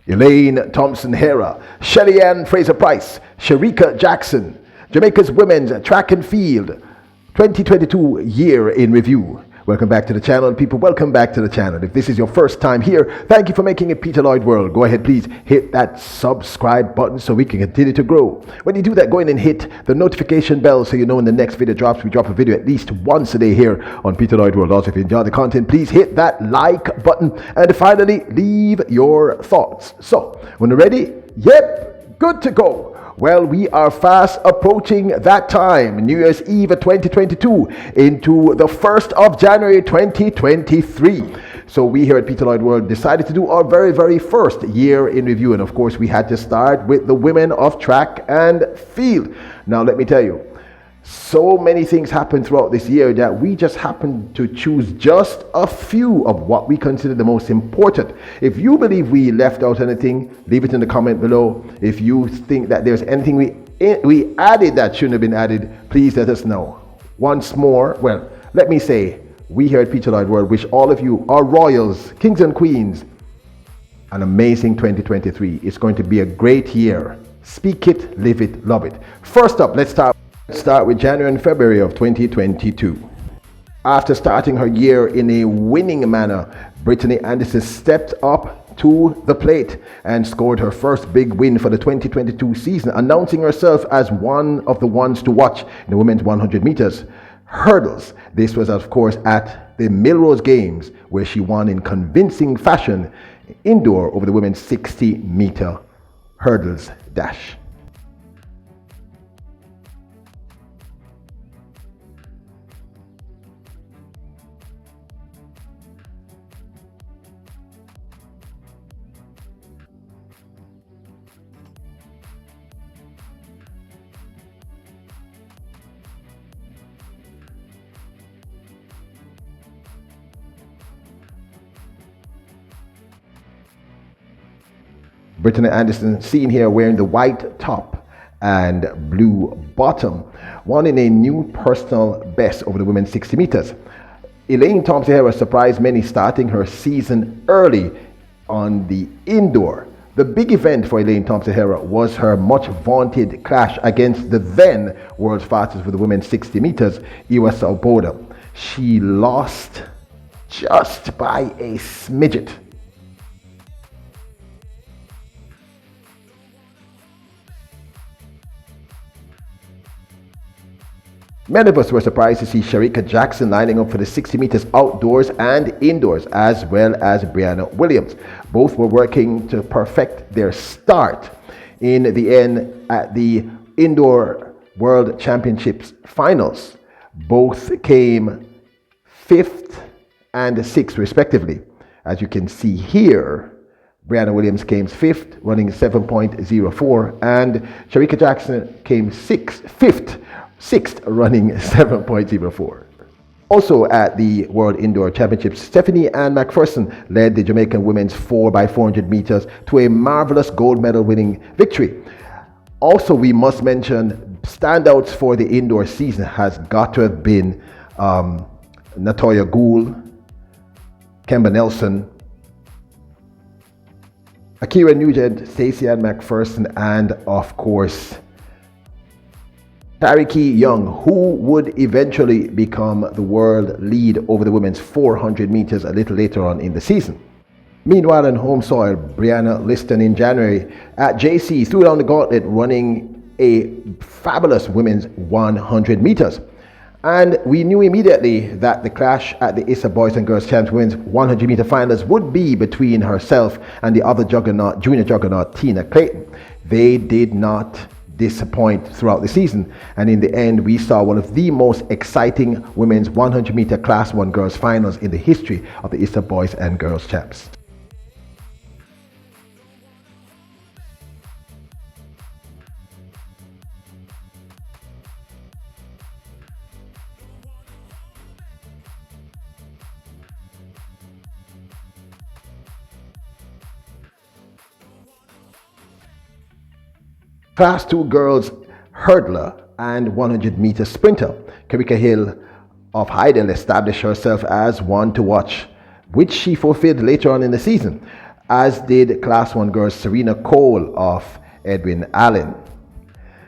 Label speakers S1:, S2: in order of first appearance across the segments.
S1: Elaine Thompson HERAH, SHELLY and Fraser Pryce Shericka Jackson, Jamaica's Women's Track and Field 2022 Year in Review. Welcome back to the channel, people. Welcome back to the channel. If this is your first time here, thank you for making it Peter Lloyd World. Go ahead, please hit that subscribe button so we can continue to grow. When you do that, go in and hit the notification bell so you know when the next video drops. We drop a video at least once a day here on Peter Lloyd World. Also, if you enjoy the content, please hit that like button. And finally, leave your thoughts. So, when you're ready, yep, good to go. Well, we are fast approaching that time, New Year's Eve 2022, into the 1st of January 2023. So we here at Peter Lloyd World decided to do our very first year in review. And of course, we had to start with the women of track and field. Now, let me tell you, so many things happened throughout this year that we just happened to choose just a few of what we consider the most important. If you believe we left out anything, leave it in the comment below. If you think that there's anything we added that shouldn't have been added, please let us know. Once more, well, let me say, we here at Peter Lloyd World wish all of you, our royals, kings and queens, an amazing 2023. It's going to be a great year. Speak it, live it, love it. First up, let's start with January and February of 2022. After starting her year in a winning manner, Brittany Anderson stepped up to the plate and scored her first big win for the 2022 season, announcing herself as one of the ones to watch in the women's 100 meters hurdles. This was, of course, at the Melrose Games, where she won in convincing fashion indoor over the women's 60-meter hurdles dash. Brittany Anderson, seen here wearing the white top and blue bottom, won in a new personal best over the women's 60 meters. Elaine Thompson surprised many, starting her season early on the indoor. The big event for Elaine Thompson was her much vaunted clash against the then world's fastest for the women's 60 meters, Iwa Sauboda. She lost just by a smidget. Many of us were surprised to see Shericka Jackson lining up for the 60 meters outdoors and indoors, as well as Brianna Williams. Both were working to perfect their start. In the end, at the Indoor World Championships finals, both came 5th and 6th respectively. As you can see here, Brianna Williams came 5th, running 7.04, and Shericka Jackson came 6th, running 7.04. Also at the World Indoor Championships, Stephanie Ann McPherson led the Jamaican women's 4x400 meters to a marvelous gold medal winning victory. Also, we must mention standouts for the indoor season has got to have been Natoya Gould, Kemba Nelson, Akira Nugent, Stacey Ann McPherson, and of course Tariki Young, who would eventually become the world lead over the women's 400 meters a little later on in the season. Meanwhile, in home soil, Brianna Liston in January at JC threw down the gauntlet, running a fabulous women's 100 meters. And we knew immediately that the clash at the ISA Boys and Girls Champs Women's 100 meter finals would be between herself and the other juggernaut, junior juggernaut, Tina Clayton. They did not disappoint throughout the season, and in the end we saw one of the most exciting women's 100 meter class 1 girls finals in the history of the ISA Boys and Girls Champs. Class 2 girls hurdler and 100 meter sprinter, Karika Hill of Heidel established herself as one to watch, which she fulfilled later on in the season. as did Class 1 girl Serena Cole of Edwin Allen.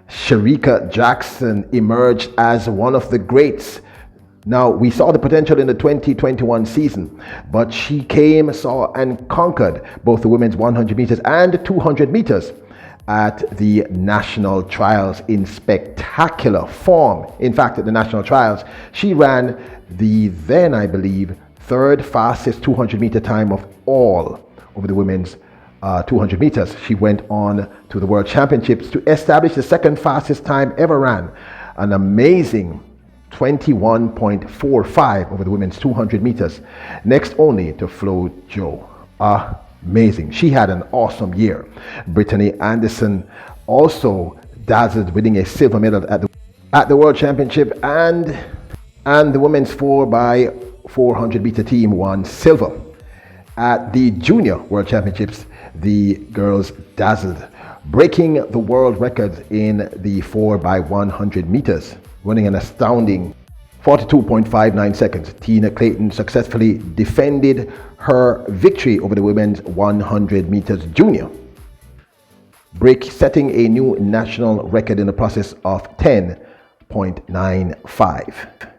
S1: Shericka Jackson emerged as one of the greats. Now, we saw the potential in the 2021 season, but she came, saw, and conquered both the women's 100 meters and 200 meters at the national trials in spectacular form. In fact, at the national trials, she ran the then, I believe, third fastest 200 meter time of all over the women's 200 meters. She went on to the World Championships to establish the second fastest time ever ran, an amazing 21.45 over the women's 200 meters, next only to Flo Jo. Amazing. She had an awesome year. Brittany Anderson also dazzled, winning a silver medal at the World Championship, and the women's 4x400 meter team won silver. At the Junior World Championships, the girls dazzled, breaking the world record in the 4x100 meters, running an astounding 42.59 seconds. Tina Clayton successfully defended her victory over the women's 100 meters junior, setting a new national record in the process of 10.95.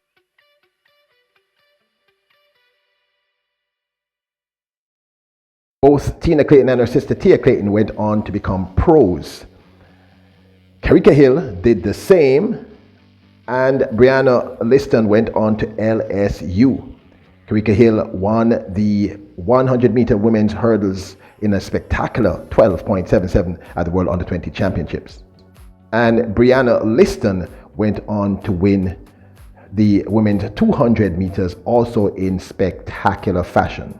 S1: Both Tina Clayton and her sister Tia Clayton went on to become pros. Kerika Hill did the same, and Brianna Liston went on to LSU. Kerika Hill won the 100 meter women's hurdles in a spectacular 12.77 at the World Under-20 Championships. And Brianna Liston went on to win the women's 200 meters also in spectacular fashion.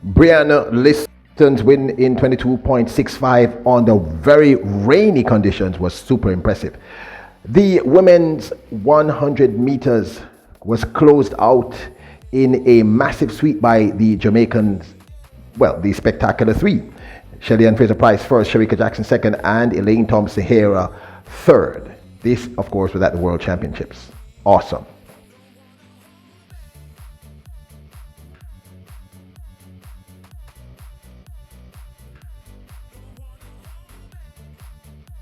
S1: Brianna Liston's win in 22.65 on the very rainy conditions was super impressive. The women's 100 meters was closed out in a massive sweep by the Jamaicans, well, the spectacular three. Shelly and Fraser Pryce first, Shericka Jackson second, and Elaine Thompson HERAH third. This, of course, was at the World Championships. Awesome.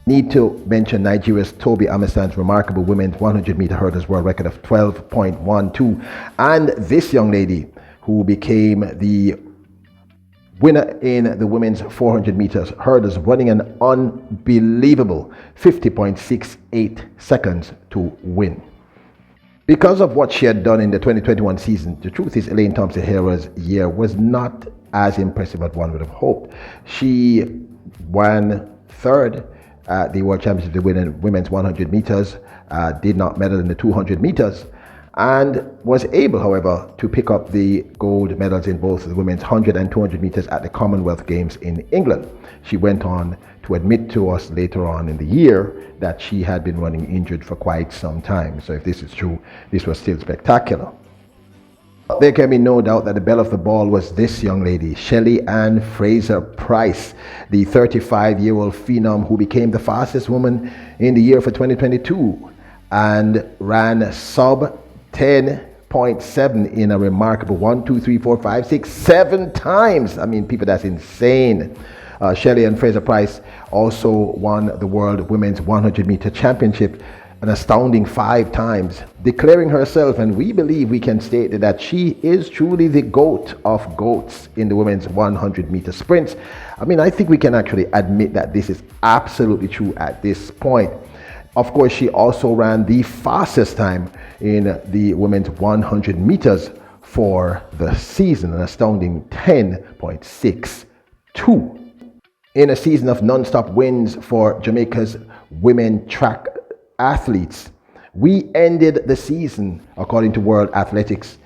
S1: Need to mention Nigeria's Toby Amasan's remarkable women's 100 meter hurdles world record of 12.12, and this young lady who became the winner in the women's 400 meters hurdles, running an unbelievable 50.68 seconds to win. Because of what she had done in the 2021 season, the truth is Elaine Thompson HERAH's year was not as impressive as one would have hoped. She won third at the World Championship, the women's 100 meters, did not medal in the 200 meters, and was able, however, to pick up the gold medals in both the women's 100 and 200 meters at the Commonwealth Games in England. She went on to admit to us later on in the year that she had been running injured for quite some time. So if this is true, this was still spectacular. There can be no doubt that the belle of the ball was this young lady, Shelly Ann Fraser Pryce, the 35-year-old phenom who became the fastest woman in the year for 2022 and ran sub 10.7 in a remarkable 1, 2, 3, 4, 5, 6, 7 times. I mean, people, that's insane. Shelly Ann Fraser Pryce also won the World Women's 100 meter championship an astounding 5 times, declaring herself, and we believe we can state that she is truly the GOAT of GOATs in the women's 100 meter sprints. I mean, I think we can actually admit that this is absolutely true at this point. Of course, she also ran the fastest time in the women's 100 meters for the season, an astounding 10.62. In a season of non-stop wins for Jamaica's women track athletes, we ended the season, according to World Athletics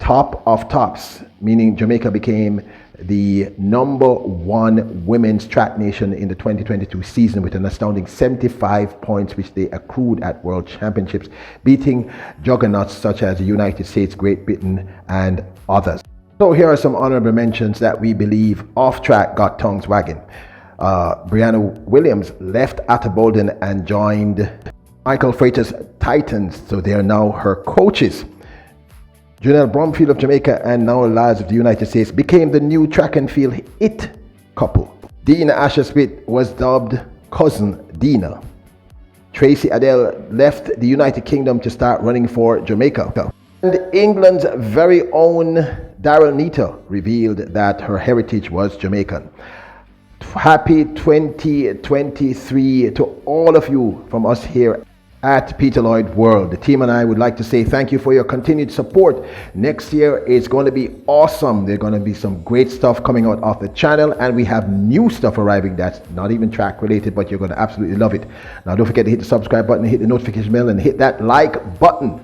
S1: top of tops, meaning Jamaica became the #1 women's track nation in the 2022 season with an astounding 75 points, which they accrued at World Championships, beating juggernauts such as the United States, Great Britain, and others. So here are some honorable mentions that we believe off track got tongues wagging. Brianna Williams left Atta Bolden and joined Michael Freighter's Titans, so they are now her coaches. Janelle Bromfield of Jamaica and Noel Lyles of the United States became the new track and field it couple. Dina Asher-Smith was dubbed Cousin Dina. Tracy Adele left the United Kingdom to start running for Jamaica. And England's very own Daryl Nita revealed that her heritage was Jamaican. Happy 2023 to all of you from us here at Peter Lloyd World. The team and I would like to say thank you for your continued support. Next year is going to be awesome. There's going to be some great stuff coming out of the channel, and we have new stuff arriving that's not even track related, but you're going to absolutely love it. Now don't forget to hit the subscribe button, hit the notification bell, and hit that like button.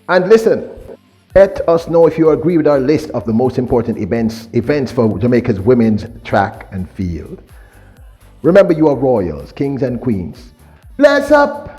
S1: And listen, let us know if you agree with our list of the most important events for Jamaica's women's track and field. Remember, you are royals, kings and queens. Bless up!